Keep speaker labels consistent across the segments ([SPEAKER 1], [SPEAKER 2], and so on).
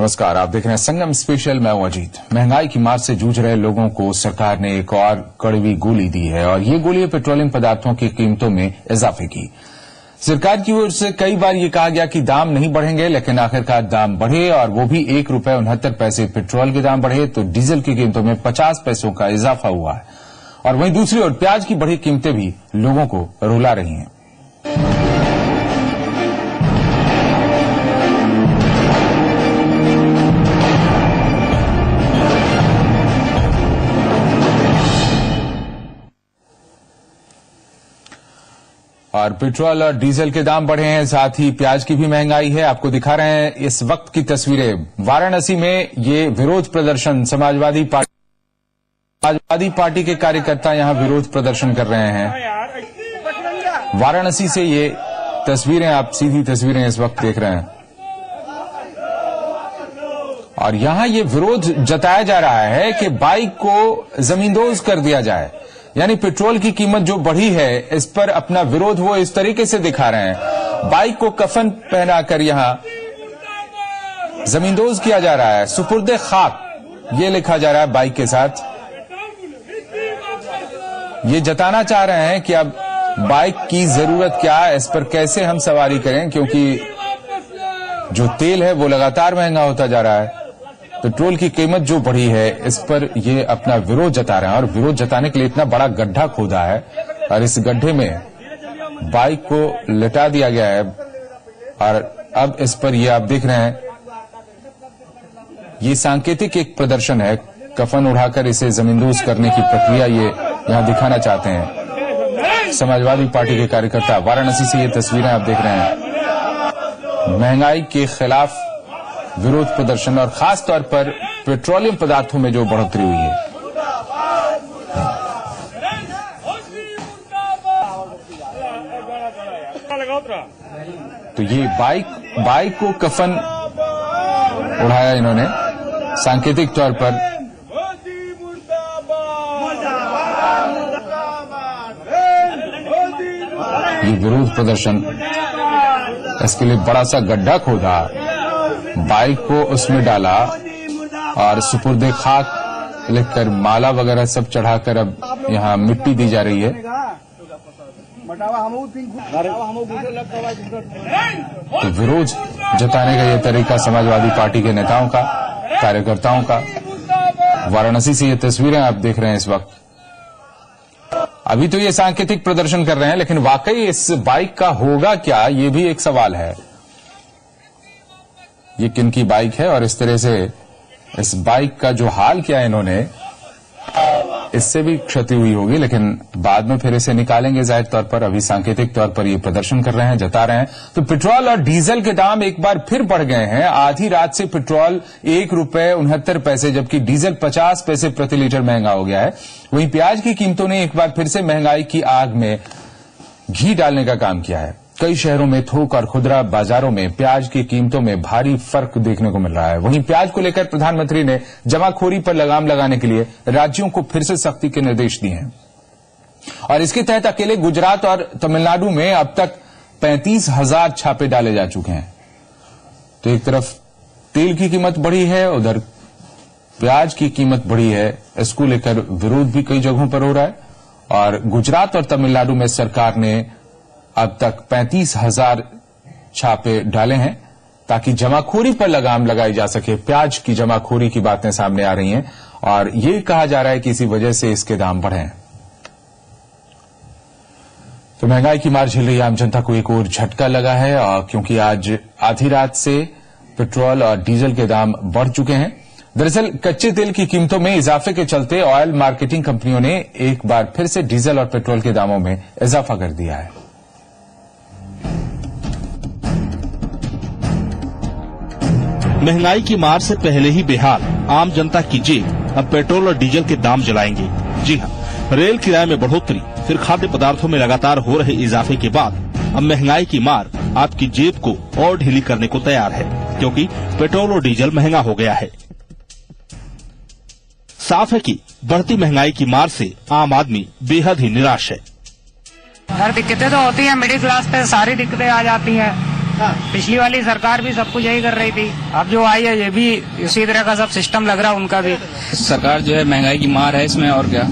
[SPEAKER 1] नमस्कार, आप देख रहे हैं संगम स्पेशल। मैं हूं अजीत। महंगाई की मार से जूझ रहे लोगों को सरकार ने एक और कड़वी गोली दी है और ये गोली है पेट्रोलियम पदार्थों की कीमतों में इजाफे की। सरकार की ओर से कई बार ये कहा गया कि दाम नहीं बढ़ेंगे, लेकिन आखिरकार दाम बढ़े और वो भी ₹1.69 पेट्रोल के दाम बढ़े तो डीजल की कीमतों में 50 पैसों का इजाफा हुआ है। और वहीं दूसरी ओर प्याज की बढ़ी कीमतें भी लोगों को रुला रही हैं। और पेट्रोल और डीजल के दाम बढ़े हैं, साथ ही प्याज की भी महंगाई है। आपको दिखा रहे हैं इस वक्त की तस्वीरें। वाराणसी में ये विरोध प्रदर्शन, समाजवादी पार्टी के कार्यकर्ता यहां विरोध प्रदर्शन कर रहे हैं। वाराणसी से ये तस्वीरें, आप सीधी तस्वीरें इस वक्त देख रहे हैं और यहां ये विरोध जताया जा रहा है कि बाइक को जमींदोज कर दिया जाए। यानी पेट्रोल की कीमत जो बढ़ी है, इस पर अपना विरोध वो इस तरीके से दिखा रहे हैं। बाइक को कफन पहनाकर यहां जमींदोज किया जा रहा है। सुपुर्दे खाक ये लिखा जा रहा है बाइक के साथ। ये जताना चाह रहे हैं कि अब बाइक की जरूरत क्या है, इस पर कैसे हम सवारी करें, क्योंकि जो तेल है वो लगातार महंगा होता जा रहा है। पेट्रोल की कीमत जो बढ़ी है, इस पर ये अपना विरोध जता रहे हैं और विरोध जताने के लिए इतना बड़ा गड्ढा खोदा है और इस गड्ढे में बाइक को लिटा दिया गया है। और अब इस पर ये आप देख रहे हैं, ये सांकेतिक एक प्रदर्शन है। कफन उड़ाकर इसे जमींदोज करने की प्रक्रिया ये यहां दिखाना चाहते हैं समाजवादी पार्टी के कार्यकर्ता। वाराणसी से ये तस्वीरें आप देख रहे हैं। महंगाई के खिलाफ विरोध प्रदर्शन और खास तौर पर पेट्रोलियम पदार्थों में जो बढ़ोतरी हुई है। तो ये बाइक को कफन उड़ाया इन्होंने सांकेतिक तौर पर। ये विरोध प्रदर्शन, इसके लिए बड़ा सा गड्ढा खोदा, बाइक को उसमें डाला और सुपुर्दे खाक लिखकर माला वगैरह सब चढ़ाकर अब यहाँ मिट्टी दी जा रही है। तो विरोध जताने का यह तरीका समाजवादी पार्टी के नेताओं का, कार्यकर्ताओं का। वाराणसी से ये तस्वीरें आप देख रहे हैं इस वक्त। अभी तो ये सांकेतिक प्रदर्शन कर रहे हैं, लेकिन वाकई इस बाइक का होगा क्या, ये भी एक सवाल है। ये किनकी बाइक है और इस तरह से इस बाइक का जो हाल किया इन्होंने, इससे भी क्षति हुई होगी, लेकिन बाद में फिर इसे निकालेंगे जाहिर तौर पर। अभी सांकेतिक तौर पर ये प्रदर्शन कर रहे हैं, जता रहे हैं। तो पेट्रोल और डीजल के दाम एक बार फिर बढ़ गए हैं। आधी रात से पेट्रोल ₹1.69, जबकि डीजल 50 पैसे प्रति लीटर महंगा हो गया है। वहीं प्याज की कीमतों ने एक बार फिर से महंगाई की आग में घी डालने का काम किया है। कई शहरों में थोक और खुदरा बाजारों में प्याज की कीमतों में भारी फर्क देखने को मिल रहा है। वहीं प्याज को लेकर प्रधानमंत्री ने जमाखोरी पर लगाम लगाने के लिए राज्यों को फिर से सख्ती के निर्देश दिए हैं और इसके तहत अकेले गुजरात और तमिलनाडु में अब तक 35,000 छापे डाले जा चुके हैं। तो एक तरफ तेल की कीमत बढ़ी है, उधर प्याज की कीमत बढ़ी है। इसको लेकर विरोध भी कई जगहों पर हो रहा है और गुजरात और तमिलनाडु में सरकार ने अब तक 35,000 छापे डाले हैं ताकि जमाखोरी पर लगाम लगाई जा सके। प्याज की जमाखोरी की बातें सामने आ रही हैं और ये कहा जा रहा है कि इसी वजह से इसके दाम बढ़े हैं। तो महंगाई की मार झेल रही आम जनता को एक और झटका लगा है और क्योंकि आज आधी रात से पेट्रोल और डीजल के दाम बढ़ चुके हैं। दरअसल कच्चे तेल की कीमतों में इजाफे के चलते ऑयल मार्केटिंग कंपनियों ने एक बार फिर से डीजल और पेट्रोल के दामों में इजाफा कर दिया है।
[SPEAKER 2] महंगाई की मार से पहले ही बेहाल आम जनता की जेब अब पेट्रोल और डीजल के दाम जलाएंगे। जी हां, रेल किराए में बढ़ोतरी, फिर खाद्य पदार्थों में लगातार हो रहे इजाफे के बाद अब महंगाई की मार आपकी जेब को और ढीली करने को तैयार है, क्योंकि पेट्रोल और डीजल महंगा हो गया है। साफ है कि बढ़ती महंगाई की मार से आम आदमी बेहद ही निराश है।
[SPEAKER 3] हर दिक्कतें तो होती हैं, मिडिल क्लास पे सारी दिक्कतें आ जाती हैं। पिछली वाली सरकार भी सब कुछ यही कर रही थी, अब जो आई है ये भी इसी तरह का सब सिस्टम लग रहा है उनका भी।
[SPEAKER 4] सरकार जो है महंगाई की मार है इसमें, और क्या।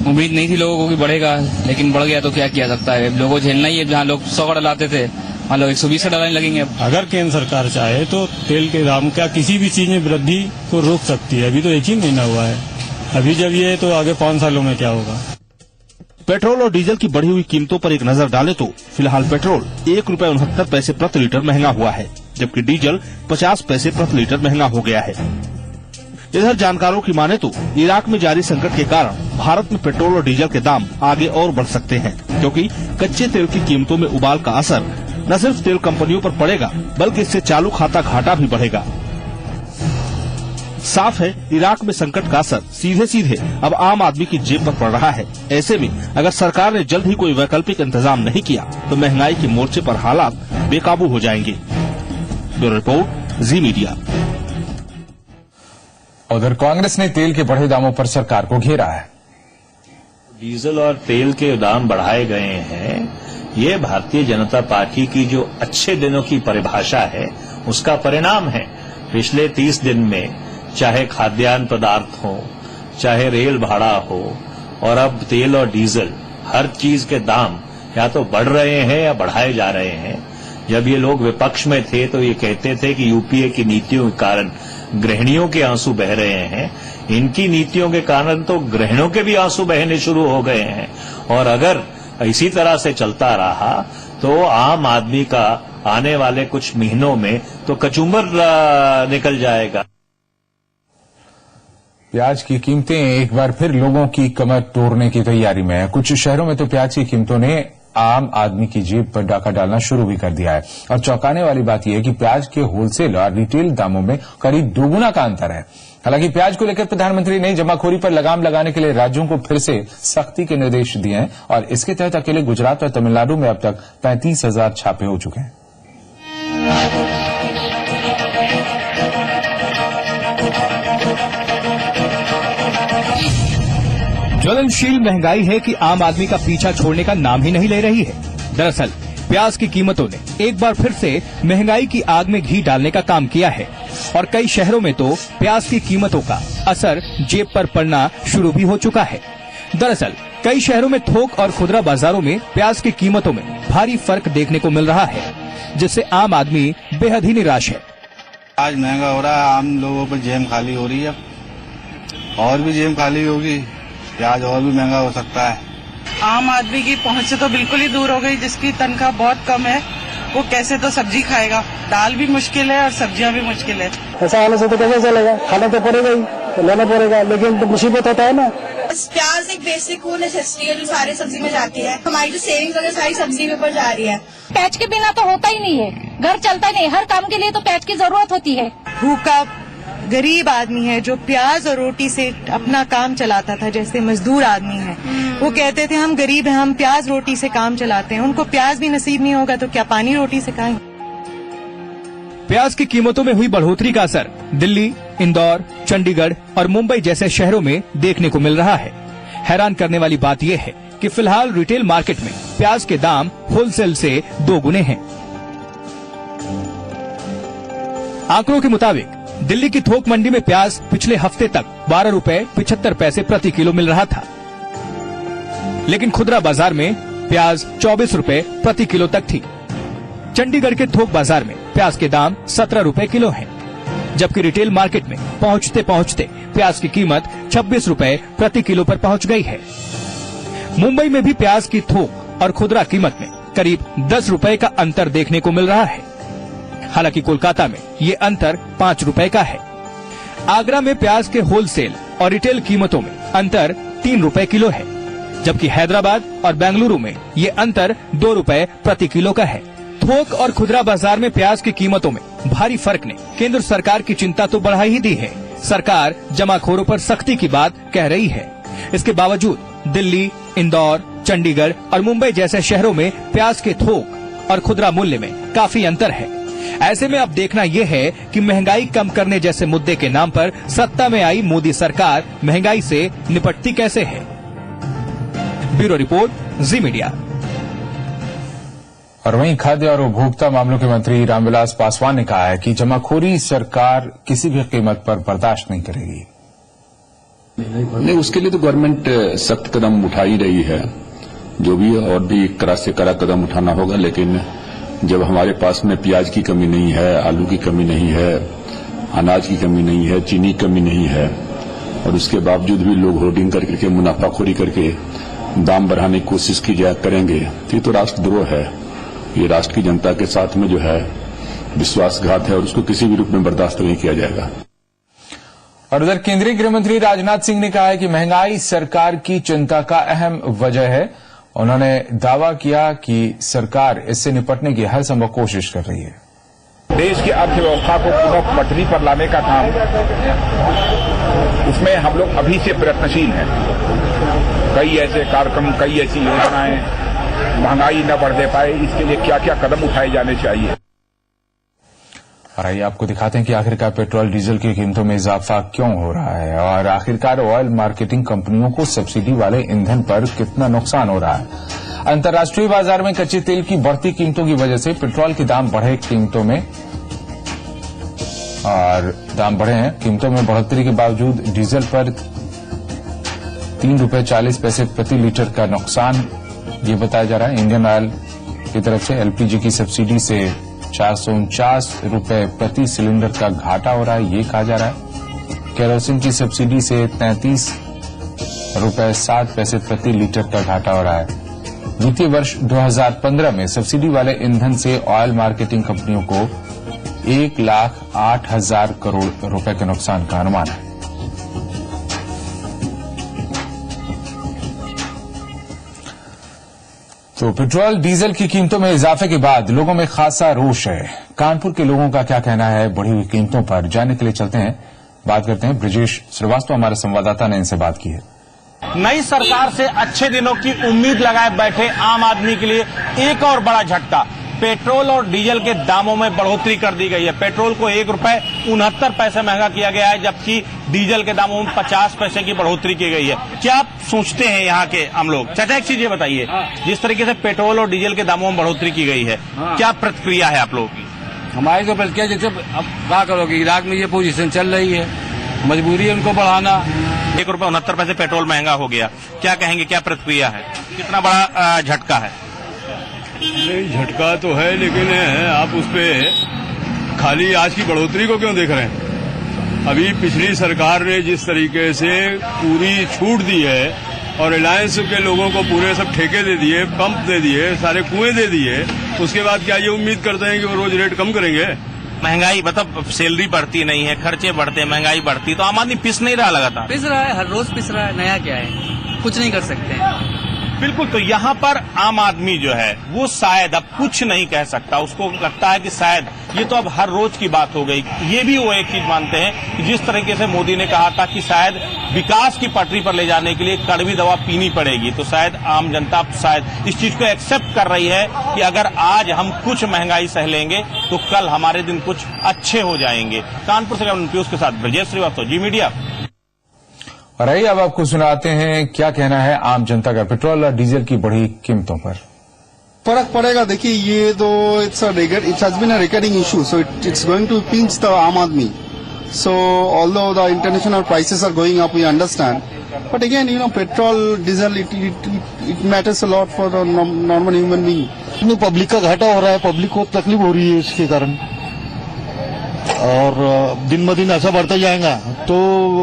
[SPEAKER 4] उम्मीद नहीं थी लोगों को कि बढ़ेगा, लेकिन बढ़ गया तो क्या किया सकता है। लोगों को झेलना ही है। जहाँ लोग 100 का डलाते थे वहाँ लोग 120 का डलाने लगेंगे।
[SPEAKER 5] अगर केंद्र सरकार चाहे तो तेल के दाम क्या किसी भी चीज में वृद्धि को रोक सकती है। अभी तो 1 ही महीना हुआ है, अभी जब ये तो आगे 5 सालों में क्या होगा।
[SPEAKER 2] पेट्रोल और डीजल की बढ़ी हुई कीमतों पर एक नजर डालें तो फिलहाल पेट्रोल 1 रुपए 69 पैसे प्रति लीटर महंगा हुआ है, जबकि डीजल 50 पैसे प्रति लीटर महंगा हो गया है। इधर जानकारों की माने तो इराक में जारी संकट के कारण भारत में पेट्रोल और डीजल के दाम आगे और बढ़ सकते हैं, क्योंकि कच्चे तेल की कीमतों में उबाल का असर न सिर्फ तेल कंपनियों पर पड़ेगा बल्कि इससे चालू खाता घाटा भी बढ़ेगा। साफ है इराक में संकट का असर सीधे सीधे अब आम आदमी की जेब पर पड़ रहा है। ऐसे में अगर सरकार ने जल्द ही कोई वैकल्पिक इंतजाम नहीं किया तो महंगाई के मोर्चे पर हालात बेकाबू हो जाएंगे। ब्यूरो रिपोर्ट, जी मीडिया।
[SPEAKER 1] उधर कांग्रेस ने तेल के बढ़े दामों पर सरकार को घेरा है।
[SPEAKER 6] डीजल और तेल के दाम बढ़ाए गए हैं, ये भारतीय जनता पार्टी की जो अच्छे दिनों की परिभाषा है उसका परिणाम है। पिछले 30 दिन में चाहे खाद्यान्न पदार्थ हो, चाहे रेल भाड़ा हो, और अब तेल और डीजल, हर चीज के दाम या तो बढ़ रहे हैं या बढ़ाए जा रहे हैं। जब ये लोग विपक्ष में थे तो ये कहते थे कि यूपीए की नीतियों के कारण गृहिणियों के आंसू बह रहे हैं। इनकी नीतियों के कारण तो गृहिणियों के भी आंसू बहने शुरू हो गए हैं, और अगर इसी तरह से चलता रहा तो आम आदमी का आने वाले कुछ महीनों में तो कचूमर निकल जाएगा।
[SPEAKER 1] प्याज की कीमतें एक बार फिर लोगों की कमर तोड़ने की तैयारी में है। कुछ शहरों में तो प्याज की कीमतों ने आम आदमी की जेब पर डाका डालना शुरू भी कर दिया है। और चौंकाने वाली बात यह है कि प्याज के होलसेल और रिटेल दामों में करीब दोगुना का अंतर है। हालांकि प्याज को लेकर प्रधानमंत्री ने जमाखोरी पर लगाम लगाने के लिए राज्यों को फिर से सख्ती के निर्देश दिए हैं, और इसके तहत अकेले गुजरात और तमिलनाडु में अब तक 35,000 छापे हो चुके हैं।
[SPEAKER 7] ज्वलनशील महंगाई है कि आम आदमी का पीछा छोड़ने का नाम ही नहीं ले रही है। दरअसल प्याज की कीमतों ने एक बार फिर से महंगाई की आग में घी डालने का काम किया है, और कई शहरों में तो प्याज की कीमतों का असर जेब पर पड़ना शुरू भी हो चुका है। दरअसल कई शहरों में थोक और खुदरा बाजारों में प्याज की कीमतों में भारी फर्क देखने को मिल रहा है, जिससे आम आदमी बेहद ही निराश है।
[SPEAKER 8] आज महंगा हो रहा है, आम लोगों पर जेब खाली हो रही है, और भी जेब खाली होगी, प्याज और भी महंगा हो सकता है।
[SPEAKER 9] आम आदमी की पहुंच से तो बिल्कुल ही दूर हो गई। जिसकी तनख्वाह बहुत कम है वो कैसे तो सब्जी खाएगा। दाल भी मुश्किल है और सब्जियां भी मुश्किल है।
[SPEAKER 10] ऐसा आने से तो कैसे चलेगा, खाना तो पड़ेगा ही, तो लेना पड़ेगा, लेकिन तो मुसीबत होता है ना।
[SPEAKER 11] प्याज एक बेसिक नेसेसिटी है जो सारी सब्जी में जाती है। हमारी जो सेविंग्स वगैरह सारी सब्जी के ऊपर जा रही है।
[SPEAKER 12] प्याज के बिना तो होता ही नहीं है, घर चलता नहीं। हर काम के लिए तो प्याज की जरूरत होती है।
[SPEAKER 9] भूखा गरीब आदमी है जो प्याज और रोटी से अपना काम चलाता था, जैसे मजदूर आदमी है, वो कहते थे हम गरीब हैं, हम प्याज रोटी से काम चलाते हैं। उनको प्याज भी नसीब नहीं होगा तो क्या पानी रोटी से खाएं।
[SPEAKER 7] प्याज की कीमतों में हुई बढ़ोतरी का असर दिल्ली, इंदौर, चंडीगढ़ और मुंबई जैसे शहरों में देखने को मिल रहा है। हैरान करने वाली बात यह है कि फिलहाल रिटेल मार्केट में प्याज के दाम होलसेल से 2 गुने हैं। आंकड़ों के मुताबिक दिल्ली की थोक मंडी में प्याज पिछले हफ्ते तक 12 रुपए 75 पैसे प्रति किलो मिल रहा था, लेकिन खुदरा बाजार में प्याज 24 रुपए प्रति किलो तक थी। चंडीगढ़ के थोक बाजार में प्याज के दाम 17 रुपए किलो हैं, जबकि रिटेल मार्केट में पहुंचते पहुंचते प्याज की कीमत 26 रुपए प्रति किलो पर पहुंच गई है। मुंबई में भी प्याज की थोक और खुदरा कीमत में करीब 10 रुपए का अंतर देखने को मिल रहा है। हालांकि कोलकाता में ये अंतर 5 रुपए का है। आगरा में प्याज के होलसेल और रिटेल कीमतों में अंतर 3 रुपए किलो है, जबकि हैदराबाद और बेंगलुरु में ये अंतर 2 रुपए प्रति किलो का है। थोक और खुदरा बाजार में प्याज की कीमतों में भारी फर्क ने केंद्र सरकार की चिंता तो बढ़ा ही दी है। सरकार जमाखोरों पर सख्ती की बात कह रही है। इसके बावजूद दिल्ली, इंदौर, चंडीगढ़ और मुंबई जैसे शहरों में प्याज के थोक और खुदरा मूल्य में काफी अंतर है। ऐसे में अब देखना यह है कि महंगाई कम करने जैसे मुद्दे के नाम पर सत्ता में आई मोदी सरकार महंगाई से निपटती कैसे है। ब्यूरो रिपोर्ट, जी मीडिया।
[SPEAKER 1] और वहीं खाद्य और उपभोक्ता मामलों के मंत्री रामविलास पासवान ने कहा है कि जमाखोरी सरकार किसी भी कीमत पर बर्दाश्त नहीं करेगी।
[SPEAKER 13] नहीं, उसके लिए तो गवर्नमेंट सख्त कदम उठा ही रही है, जो भी और भी कड़ा से कड़ा कदम उठाना होगा। लेकिन जब हमारे पास में प्याज की कमी नहीं है, आलू की कमी नहीं है, अनाज की कमी नहीं है, चीनी की कमी नहीं है, और उसके बावजूद भी लोग होर्डिंग करके मुनाफाखोरी करके दाम बढ़ाने की कोशिश करेंगे, तो ये तो राष्ट्रद्रोह है। ये राष्ट्र की जनता के साथ में जो है विश्वासघात है और उसको किसी भी रूप में बर्दाश्त नहीं किया जाएगा।
[SPEAKER 1] और उधर केंद्रीय गृह मंत्री राजनाथ सिंह ने कहा है कि महंगाई सरकार की चिंता का अहम वजह है। उन्होंने दावा किया कि सरकार इससे निपटने की हर संभव कोशिश कर रही है।
[SPEAKER 14] देश की अर्थव्यवस्था को पुनः पटरी पर लाने का काम, उसमें हम लोग अभी से प्रयत्नशील हैं। कई ऐसे कार्यक्रम, कई ऐसी योजनाएं, महंगाई न बढ़ दे पाए, इसके लिए क्या क्या कदम उठाए जाने चाहिए।
[SPEAKER 1] और आइए आपको दिखाते हैं कि आखिरकार पेट्रोल डीजल की कीमतों में इजाफा क्यों हो रहा है और आखिरकार ऑयल मार्केटिंग कंपनियों को सब्सिडी वाले ईंधन पर कितना नुकसान हो रहा है। अंतर्राष्ट्रीय बाजार में कच्चे तेल की बढ़ती कीमतों की वजह से पेट्रोल के दाम बढ़े कीमतों में और दाम बढ़े हैं। कीमतों में बढ़ोतरी के बावजूद डीजल पर ₹3.40 प्रति लीटर का नुकसान ये बताया जा रहा है। इंडियन ऑयल की तरफ से एलपीजी की सब्सिडी से ₹449 प्रति सिलेंडर का घाटा हो रहा है, ये कहा जा रहा है। केरोसिन की सब्सिडी से ₹33.07 प्रति लीटर का घाटा हो रहा है। वित्तीय वर्ष 2015 में सब्सिडी वाले ईंधन से ऑयल मार्केटिंग कंपनियों को 1,08,000 करोड़ रुपए के नुकसान का अनुमान है। तो पेट्रोल डीजल की कीमतों में इजाफे के बाद लोगों में खासा रोष है। कानपुर के लोगों का क्या कहना है बढ़ी हुई कीमतों पर, जानने के लिए चलते हैं, बात करते हैं। ब्रजेश श्रीवास्तव हमारे संवाददाता ने इनसे बात की है।
[SPEAKER 2] नई सरकार से अच्छे दिनों की उम्मीद लगाए बैठे आम आदमी के लिए एक और बड़ा झटका, पेट्रोल और डीजल के दामों में बढ़ोतरी कर दी गई है। पेट्रोल को ₹1.69 महंगा किया गया है, जबकि डीजल के दामों में 50 पैसे की बढ़ोतरी की गई है। क्या आप सोचते हैं यहाँ के हम लोग? चाचा एक चीज ये बताइए, जिस तरीके से पेट्रोल और डीजल के दामों में बढ़ोतरी की गई है, क्या प्रतिक्रिया है आप लोगों की?
[SPEAKER 15] हमारी तो बल्कि जैसे अब क्या करोगे, इराक में ये पोजीशन चल रही है, मजबूरी है उनको बढ़ाना।
[SPEAKER 2] ₹1.69 पेट्रोल महंगा हो गया, क्या कहेंगे, क्या प्रतिक्रिया है, कितना बड़ा झटका है?
[SPEAKER 16] नहीं, झटका तो है, लेकिन आप उस पे खाली आज की बढ़ोतरी को क्यों देख रहे हैं? अभी पिछली सरकार ने जिस तरीके से पूरी छूट दी है और रिलायंस के लोगों को पूरे सब ठेके दे दिए, पंप दे दिए, सारे कुएं दे दिए, उसके बाद क्या ये उम्मीद करते हैं कि वो रोज रेट कम करेंगे?
[SPEAKER 2] महंगाई मतलब सैलरी बढ़ती नहीं है, खर्चे बढ़ते, महंगाई बढ़ती, तो आम आदमी पिस नहीं रहा लगातार?
[SPEAKER 17] पिस रहा है, हर रोज पिस रहा है, नया क्या है, कुछ नहीं कर सकते हैं।
[SPEAKER 2] बिल्कुल, तो यहाँ पर आम आदमी जो है वो शायद अब कुछ नहीं कह सकता, उसको लगता है कि शायद ये तो अब हर रोज की बात हो गई। ये भी वो एक चीज मानते हैं कि जिस तरीके से मोदी ने कहा था कि शायद विकास की पटरी पर ले जाने के लिए कड़वी दवा पीनी पड़ेगी, तो शायद आम जनता शायद इस चीज को एक्सेप्ट कर रही है कि अगर आज हम कुछ महंगाई सह लेंगे तो कल हमारे दिन कुछ अच्छे हो जाएंगे। कानपुर से पीयूष के साथ ब्रजेश श्रीवास्तव, जी मीडिया।
[SPEAKER 1] और आइए अब आपको सुनाते हैं क्या कहना है आम जनता का पेट्रोल और डीजल की बढ़ी कीमतों पर।
[SPEAKER 18] फर्क पड़ेगा, देखिए ये तो it's has been a recurring issue, so it's going to pinch the aam aadmi. So although the international prices are going up, we understand. But again, petrol, diesel, it matters a lot for the normal human being.
[SPEAKER 19] Public का घाटा हो रहा है, public को तकलीफ हो रही है इसके कारण, और दिन ब दिन ऐसा बढ़ता जाएगा तो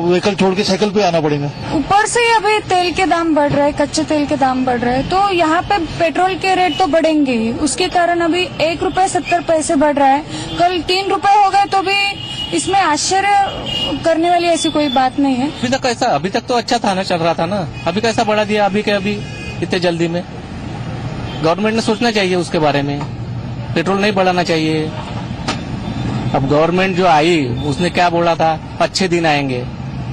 [SPEAKER 19] व्हीकल छोड़ के साइकिल पे आना पड़ेगा।
[SPEAKER 12] ऊपर से अभी तेल के दाम बढ़ रहे हैं, कच्चे तेल के दाम बढ़ रहे हैं, तो यहाँ पे पेट्रोल के रेट तो बढ़ेंगे ही। उसके कारण अभी ₹1.70 बढ़ रहा है, कल ₹3 हो गए, तो भी इसमें आश्चर्य करने वाली ऐसी कोई बात नहीं है।
[SPEAKER 17] अभी तक तो अच्छा था ना, चल रहा था ना, अभी कैसा बढ़ा दिया अभी के अभी इतने जल्दी में? गवर्नमेंट ने सोचना चाहिए उसके बारे में, पेट्रोल नहीं बढ़ाना चाहिए। अब गवर्नमेंट जो आई उसने क्या बोला था, अच्छे दिन आएंगे,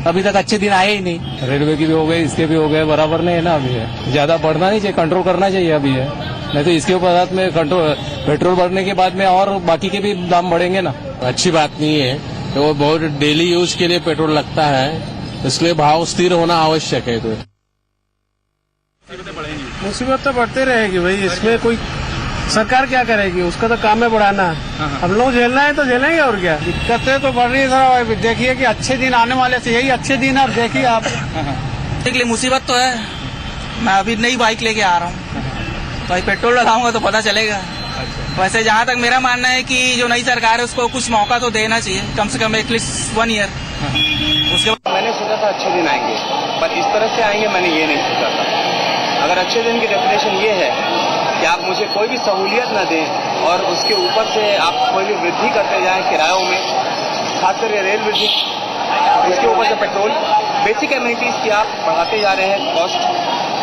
[SPEAKER 17] अभी तक अच्छे दिन आए ही नहीं।
[SPEAKER 15] रेलवे की भी हो गई, इसके भी हो गए, बराबर नहीं है ना अभी है। ज्यादा बढ़ना नहीं चाहिए, कंट्रोल करना चाहिए अभी है, नहीं तो इसके बाद में कंट्रोल, पेट्रोल बढ़ने के बाद में और बाकी के भी दाम बढ़ेंगे ना।
[SPEAKER 17] अच्छी बात नहीं है, तो वो बहुत डेली यूज के लिए पेट्रोल लगता है, इसलिए भाव स्थिर होना आवश्यक है। तो
[SPEAKER 20] मुसीबत तो बढ़ते रहेगी भाई, इसमें कोई
[SPEAKER 10] सरकार क्या करेगी, उसका तो काम है बढ़ाना। हम लोग झेलना है तो झेलेंगे और क्या। दिक्कतें तो बढ़ रही है सर, देखिए कि अच्छे दिन आने वाले थे, यही अच्छे दिन अब देखिए आप।
[SPEAKER 17] लिए मुसीबत तो है, मैं अभी नई बाइक लेके आ रहा हूँ, तो भाई पेट्रोल लगाऊंगा तो पता चलेगा। वैसे जहाँ तक मेरा मानना है कि जो नई सरकार है उसको कुछ मौका तो देना चाहिए, कम से कम एटलीस्ट 1 ईयर। उसके बाद
[SPEAKER 20] मैंने सोचा था अच्छे दिन आएंगे, पर इस तरह से आएंगे मैंने ये नहीं सोचा था। अगर अच्छे दिन की डेफिनेशन ये है कि आप मुझे कोई भी सहूलियत न दें और उसके ऊपर से आप कोई भी वृद्धि करते जाएं किरायों में, खासकर ये रेल वृद्धि, उसके ऊपर से पेट्रोल, बेसिक एमिनिटीज की आप बढ़ाते जा रहे हैं कॉस्ट।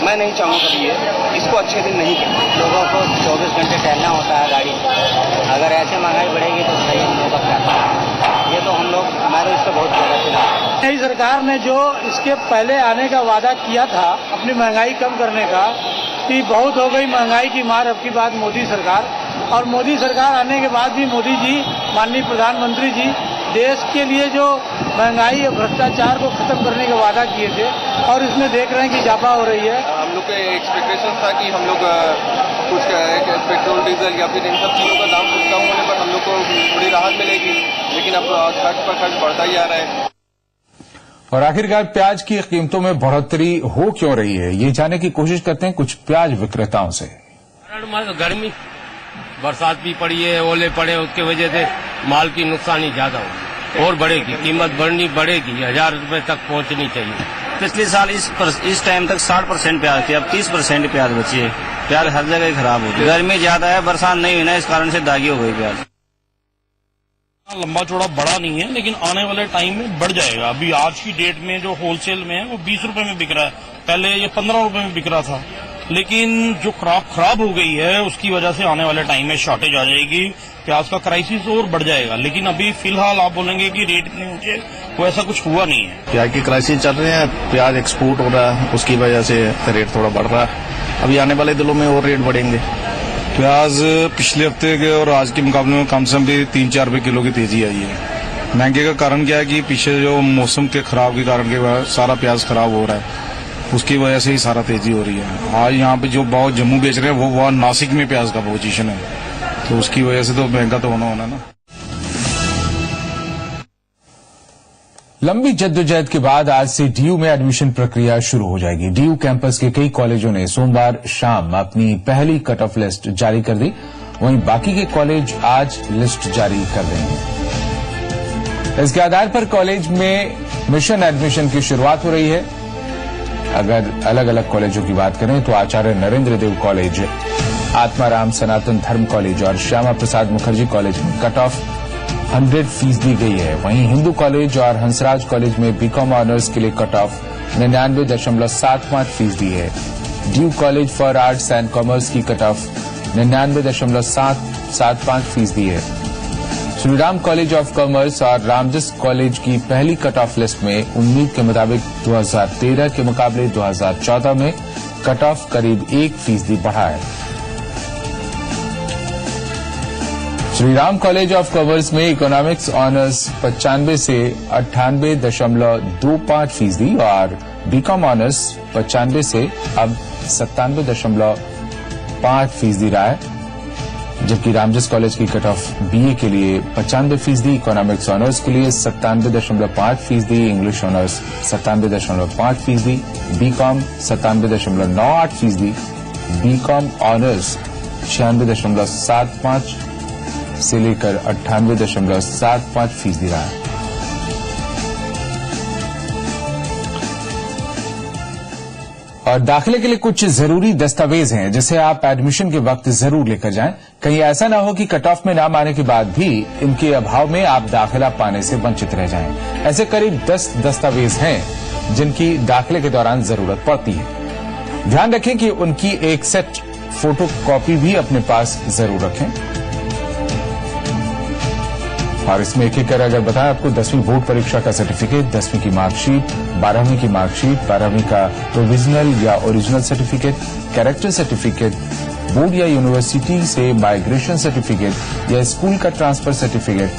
[SPEAKER 20] मैं नहीं चाहूँगा कि ये इसको अच्छे दिन नहीं करते।
[SPEAKER 21] लोगों को 24 घंटे टहलना होता है गाड़ी, अगर ऐसे महंगाई बढ़ेगी तो सही हम लोग का क्या, ये तो हम लोग, मैं तो इसको बहुत ज़्यादा चला।
[SPEAKER 10] नई सरकार ने जो इसके पहले आने का वादा किया था अपनी महंगाई कम करने का, कि बहुत हो गई महंगाई की मार अब की बात मोदी सरकार, और मोदी सरकार आने के बाद भी मोदी जी, माननीय प्रधानमंत्री जी, देश के लिए जो महंगाई और भ्रष्टाचार को खत्म करने का वादा किए थे, और इसमें देख रहे हैं कि जापा हो रही है।
[SPEAKER 20] हम लोग के एक्सपेक्टेशन था कि हम लोग कुछ पेट्रोल डीजल या फिर इन सब चीज़ों का दाम कुछ कम होने पर हम लोग को थोड़ी राहत मिलेगी, लेकिन अब खर्च पर खर्च बढ़ता ही जा रहा है।
[SPEAKER 1] और आखिरकार प्याज की कीमतों में बढ़ोतरी हो क्यों रही है, ये जानने की कोशिश करते हैं कुछ प्याज विक्रेताओं से।
[SPEAKER 22] गर्मी, बरसात भी पड़ी है, ओले पड़े, उसके वजह से माल की नुकसानी ज्यादा होगी और बढ़ेगी, कीमत बढ़ेगी, 1000 रुपए तक पहुंचनी चाहिए।
[SPEAKER 23] पिछले साल इस टाइम तक 60% प्याज थी, अब 30% प्याज बची है। प्याज हर जगह खराब होती है, गर्मी ज्यादा है, बरसात नहीं हुई ना, इस कारण से दागी हो गई प्याज।
[SPEAKER 2] लंबा चौड़ा बड़ा नहीं है, लेकिन आने वाले टाइम में बढ़ जाएगा। अभी आज की डेट में जो होलसेल में है वो 20 रुपए में बिक रहा है, पहले ये 15 रुपए में बिक रहा था। लेकिन जो क्रॉप खराब हो गई है उसकी वजह से आने वाले टाइम में शॉर्टेज आ जाएगी, प्याज का क्राइसिस और बढ़ जाएगा। लेकिन अभी फिलहाल आप बोलेंगे कि रेट इतने ऊंचे, वो ऐसा कुछ हुआ नहीं है।
[SPEAKER 24] प्याज की क्राइसिस चल रहे हैं, प्याज एक्सपोर्ट हो रहा है, उसकी वजह से रेट थोड़ा बढ़ रहा है। अभी आने वाले दिनों में और रेट बढ़ेंगे।
[SPEAKER 25] प्याज पिछले हफ्ते के और आज के मुकाबले में कम से कम भी 3-4 रुपए किलो की तेजी आई है। महंगे का कारण क्या है कि पीछे जो मौसम के खराब के कारण के सारा प्याज खराब हो रहा है, उसकी वजह से ही सारा तेजी हो रही है। आज यहाँ पे जो भाव जम्मू बेच रहे हैं वो वहाँ नासिक में प्याज का पोजीशन है, तो उसकी वजह से तो महंगा तो होना ना।
[SPEAKER 1] लंबी जद्दोजहद के बाद आज से डीयू में एडमिशन प्रक्रिया शुरू हो जाएगी। डीयू कैंपस के कई कॉलेजों ने सोमवार शाम अपनी पहली कट ऑफ लिस्ट जारी कर दी, वहीं बाकी के कॉलेज आज लिस्ट जारी कर देंगे। इसके आधार पर कॉलेज में मिशन एडमिशन की शुरुआत हो रही है। अगर अलग अलग कॉलेजों की बात करें तो आचार्य नरेंद्र देव कॉलेज, आत्माराम सनातन धर्म कॉलेज और श्यामा प्रसाद मुखर्जी कॉलेज में कट ऑफ 100% दी गई है। वहीं हिंदू कॉलेज और हंसराज कॉलेज में बीकॉम ऑनर्स के लिए कट ऑफ 99.75% है। Due college for arts and commerce की कट ऑफ 99.75% है। श्रीराम कॉलेज ऑफ कॉमर्स और रामजस कॉलेज की पहली कट ऑफ लिस्ट में उम्मीद के मुताबिक 2013 के मुकाबले 2014 में कट ऑफ करीब 1% बढ़ा है। श्रीराम कॉलेज ऑफ कॉमर्स में इकोनॉमिक्स ऑनर्स 95 से 98.25% और बीकॉम ऑनर्स 95 से अब 97.5% रहा है, जबकि रामजस कॉलेज की कट ऑफ बीए के लिए 95%, इकोनॉमिक्स ऑनर्स के लिए 97.5%, English honours 97.5%, BCom 97.98%, BCom honours 96.75% से लेकर 98.75% रहा है। और दाखिले के लिए कुछ जरूरी दस्तावेज हैं जिसे आप एडमिशन के वक्त जरूर लेकर जाएं। कहीं ऐसा ना हो कि कट ऑफ में नाम आने के बाद भी इनके अभाव में आप दाखिला पाने से वंचित रह जाएं। ऐसे करीब 10 दस्तावेज हैं जिनकी दाखिले के दौरान जरूरत पड़ती है। ध्यान रखें कि उनकी एक सेट फोटो कॉपी भी अपने पास जरूर रखें। और इसमें एक एक कर अगर बताएं आपको 10वीं बोर्ड परीक्षा का सर्टिफिकेट, 10वीं की मार्कशीट, 12वीं की मार्कशीट, 12वीं का प्रोविजनल या original certificate, character certificate, board या यूनिवर्सिटी से माइग्रेशन सर्टिफिकेट या स्कूल का transfer certificate,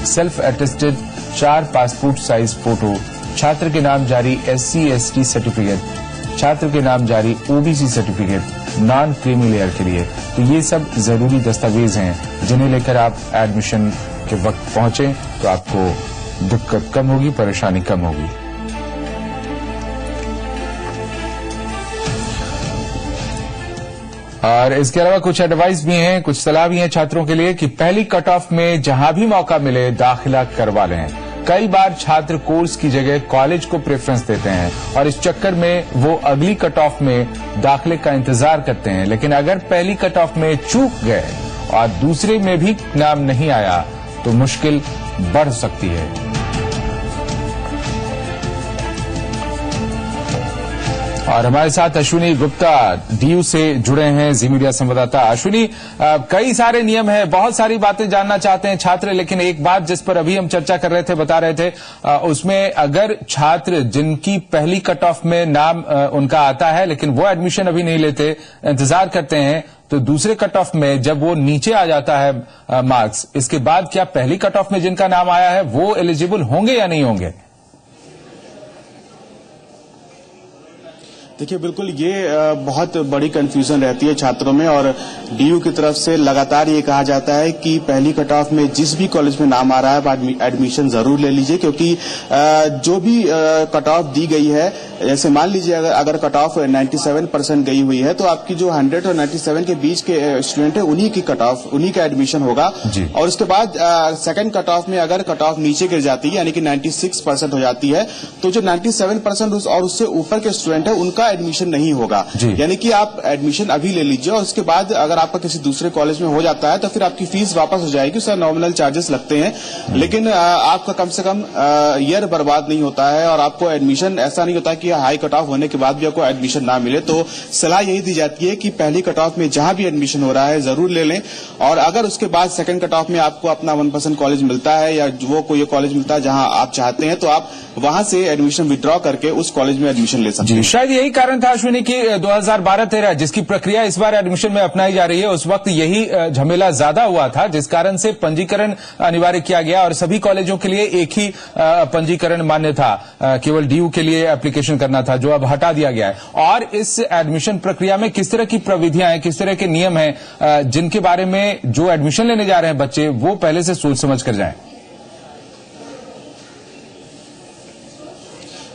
[SPEAKER 1] self attested 4 passport size photo, छात्र के नाम जारी SC/ST सर्टिफिकेट, छात्र के नाम जारी OBC certificate, non creamy layer के लिए। तो ये सब जरूरी दस्तावेज हैं जिन्हें लेकर आप एडमिशन के वक्त पहुंचे तो आपको दिक्कत कम होगी, परेशानी कम होगी। और इसके अलावा कुछ एडवाइस भी हैं, कुछ सलाह भी हैं छात्रों के लिए कि पहली कट ऑफ में जहां भी मौका मिले दाखिला करवा लें। कई बार छात्र कोर्स की जगह कॉलेज को प्रेफरेंस देते हैं और इस चक्कर में वो अगली कट ऑफ में दाखिले का इंतजार करते हैं, लेकिन अगर पहली कट ऑफ में चूक गए और दूसरे में भी नाम नहीं आया तो मुश्किल बढ़ सकती है। और हमारे साथ अश्विनी गुप्ता डीयू से जुड़े हैं, जी मीडिया संवाददाता। अश्विनी, कई सारे नियम हैं, बहुत सारी बातें जानना चाहते हैं छात्र, लेकिन एक बात जिस पर अभी हम चर्चा कर रहे थे, बता रहे थे, उसमें अगर छात्र जिनकी पहली कट ऑफ में नाम उनका आता है लेकिन वो एडमिशन अभी नहीं लेते, इंतजार करते हैं, तो दूसरे कट ऑफ में जब वो नीचे आ जाता है मार्क्स, इसके बाद क्या पहली कट ऑफ में जिनका नाम आया है वो एलिजिबल होंगे या नहीं होंगे?
[SPEAKER 3] देखिए, बिल्कुल ये बहुत बड़ी कंफ्यूजन रहती है छात्रों में, और डीयू की तरफ से लगातार ये कहा जाता है कि पहली कट ऑफ में जिस भी कॉलेज में नाम आ रहा है आप एडमिशन जरूर ले लीजिए, क्योंकि जो भी कट ऑफ दी गई है, जैसे मान लीजिए अगर कट ऑफ 97% गई हुई है तो आपकी जो 100 और 97 के बीच के स्टूडेंट है उन्हीं की कट ऑफ, उन्हीं का एडमिशन होगा। और उसके बाद सेकंड कट ऑफ में अगर कट ऑफ नीचे गिर जाती है, यानी कि 96% हो जाती है, तो जो 97% और उससे ऊपर के स्टूडेंट है उनका एडमिशन नहीं होगा। यानी कि आप एडमिशन अभी ले लीजिए और उसके बाद अगर आपका किसी दूसरे कॉलेज में हो जाता है तो फिर आपकी फीस वापस हो जाएगी, उसका नॉमिनल चार्जेस लगते हैं, लेकिन आपका कम से कम ईयर बर्बाद नहीं होता है और आपको एडमिशन ऐसा नहीं होता कि हाई कट ऑफ होने के बाद भी आपको एडमिशन ना मिले। तो सलाह यही दी जाती है कि पहली कट ऑफ में जहां भी एडमिशन हो रहा है जरूर ले लें, और अगर उसके बाद सेकंड कट ऑफ में आपको अपना मनपसंद कॉलेज मिलता है या वो कोई कॉलेज मिलता है जहां आप चाहते हैं तो आप वहां से एडमिशन विड्रॉ करके उस कॉलेज में एडमिशन ले सकते हैं।
[SPEAKER 1] शायद यही कारण था अश्विनी की 2012-13 जिसकी प्रक्रिया इस बार एडमिशन में अपनाई जा रही है, उस वक्त यही झमेला ज्यादा हुआ था, जिस कारण से पंजीकरण अनिवार्य किया गया और सभी कॉलेजों के लिए एक ही पंजीकरण मान्य था, केवल डीयू के लिए एप्लीकेशन करना था, जो अब हटा दिया गया है। और इस एडमिशन प्रक्रिया में किस तरह की प्रविधियां हैं, किस तरह के नियम हैं जिनके बारे में जो एडमिशन लेने जा रहे हैं बच्चे वो पहले से सोच समझ कर जाएं?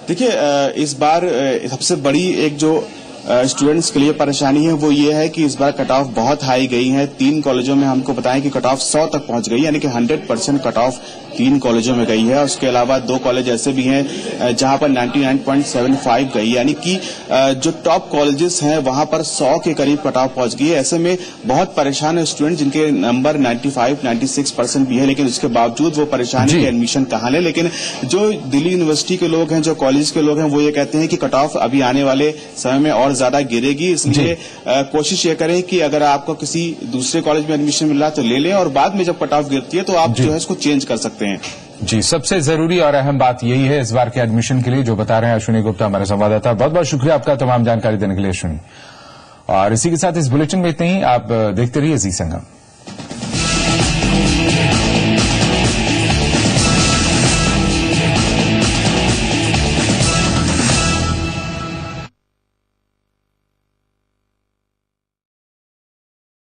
[SPEAKER 3] देखिए, इस बार सबसे बड़ी एक जो स्टूडेंट्स के लिए परेशानी है वो ये है कि इस बार कट ऑफ बहुत हाई गई है। 3 कॉलेजों में हमको बताएं कि कट ऑफ 100 तक पहुंच गई, यानी कि 100% कट ऑफ 3 कॉलेजों में गई है। उसके अलावा 2 कॉलेज ऐसे भी हैं जहां पर 99.75 गई, यानी कि जो टॉप कॉलेजेस हैं वहां पर 100 के करीब कट ऑफ पहुंच गई है। ऐसे में बहुत परेशान है स्टूडेंट जिनके नंबर 95-96% भी है, लेकिन उसके बावजूद वो परेशान है कि एडमिशन कहाँ ले। लेकिन जो दिल्ली यूनिवर्सिटी के लोग हैं, जो कॉलेज के लोग हैं, वो ये कहते हैं कि कट ऑफ अभी आने वाले समय में और ज्यादा गिरेगी, इसलिए कोशिश ये करें कि अगर आपको किसी दूसरे कॉलेज में एडमिशन मिल रहा है तो ले लें, और बाद में जब कट ऑफ गिरती है तो आप जो है इसको चेंज कर सकते हैं।
[SPEAKER 1] जी, सबसे जरूरी और अहम बात यही है इस बार के एडमिशन के लिए, जो बता रहे हैं अश्विनी गुप्ता हमारे संवाददाता। बहुत बहुत शुक्रिया आपका तमाम जानकारी देने के लिए अश्विनी। और इसी के साथ इस बुलेटिन में इतना ही। आप देखते रहिए जी संगम।